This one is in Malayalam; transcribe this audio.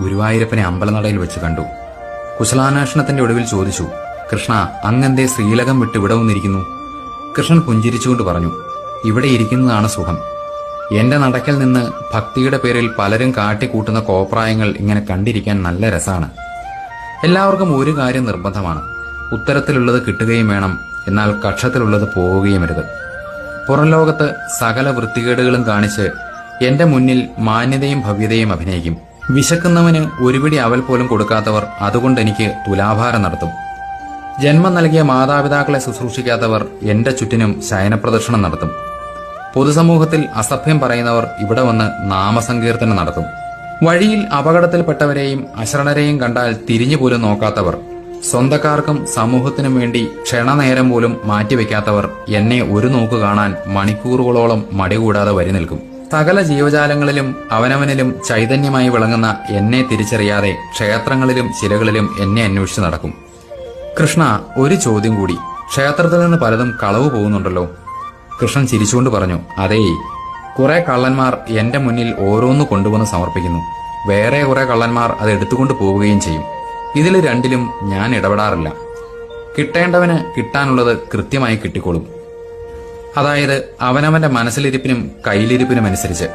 ഗുരുവായൂരപ്പനെ അമ്പലനടയിൽ വെച്ച് കണ്ടു. കുശലാന്വേഷണത്തിന്റെ ഒടുവിൽ ചോദിച്ചു, കൃഷ്ണ, അങ്ങെന്തേ ശ്രീലകം വിട്ട് ഇവിടെ വന്നിരിക്കുന്നു? കൃഷ്ണൻ പുഞ്ചിരിച്ചുകൊണ്ട് പറഞ്ഞു, ഇവിടെ ഇരിക്കുന്നതാണ് സുഖം. എന്റെ നടക്കൽ നിന്ന് ഭക്തിയുടെ പേരിൽ പലരും കാട്ടിക്കൂട്ടുന്ന കോപ്രായങ്ങൾ ഇങ്ങനെ കണ്ടിരിക്കാൻ നല്ല രസാണ്. എല്ലാവർക്കും ഒരു കാര്യം നിർബന്ധമാണ്, ഉത്തരത്തിലുള്ളത് കിട്ടുകയും വേണം, എന്നാൽ കക്ഷത്തിലുള്ളത് പോവുകയുമരുത്. പുറം ലോകത്ത് സകല വൃത്തികേടുകളും കാണിച്ച് എന്റെ മുന്നിൽ മാന്യതയും ഭവ്യതയും അഭിനയിക്കും. വിശക്കുന്നവന് ഒരുപിടി അവൽ പോലും കൊടുക്കാത്തവർ അതുകൊണ്ട് എനിക്ക് തുലാഭാരം നടത്തും. ജന്മം നൽകിയ മാതാപിതാക്കളെ ശുശ്രൂഷിക്കാത്തവർ എന്റെ ചുറ്റിനും ശയനപ്രദക്ഷിണം നടത്തും. പൊതുസമൂഹത്തിൽ അസഭ്യം പറയുന്നവർ ഇവിടെ വന്ന് നാമസങ്കീർത്തനം നടത്തും. വഴിയിൽ അപകടത്തിൽപ്പെട്ടവരെയും അശരണരെയും കണ്ടാൽ തിരിഞ്ഞുപോലും നോക്കാത്തവർ, സ്വന്തക്കാർക്കും സമൂഹത്തിനും വേണ്ടി ക്ഷണനേരം പോലും മാറ്റിവെക്കാത്തവർ എന്നെ ഒരു നോക്ക് കാണാൻ മണിക്കൂറുകളോളം മടികൂടാതെ വരി നിൽക്കും. സകല ജീവജാലങ്ങളിലും അവനവനിലും ചൈതന്യമായി വിളങ്ങുന്ന എന്നെ തിരിച്ചറിയാതെ ക്ഷേത്രങ്ങളിലും ശിലകളിലും എന്നെ അന്വേഷിച്ച് നടക്കും. കൃഷ്ണ, ഒരു ചോദ്യം കൂടി. ക്ഷേത്രത്തിൽ നിന്ന് പലതും കളവ് പോകുന്നുണ്ടല്ലോ? കൃഷ്ണൻ ചിരിച്ചുകൊണ്ട് പറഞ്ഞു, അതേ, കുറെ കള്ളന്മാർ എന്റെ മുന്നിൽ ഓരോന്ന് കൊണ്ടുവന്ന് സമർപ്പിക്കുന്നു. വേറെ കുറെ കള്ളന്മാർ അത് എടുത്തുകൊണ്ട് പോവുകയും ചെയ്യും. ഇതിൽ രണ്ടിലും ഞാൻ ഇടപെടാറില്ല. കിട്ടേണ്ടവന് കിട്ടാനുള്ളത് കൃത്യമായി കിട്ടിക്കോളും. അതായത് അവനവന്റെ മനസ്സിലിരിപ്പിനും കയ്യിലിരിപ്പിനും അനുസരിച്ച്.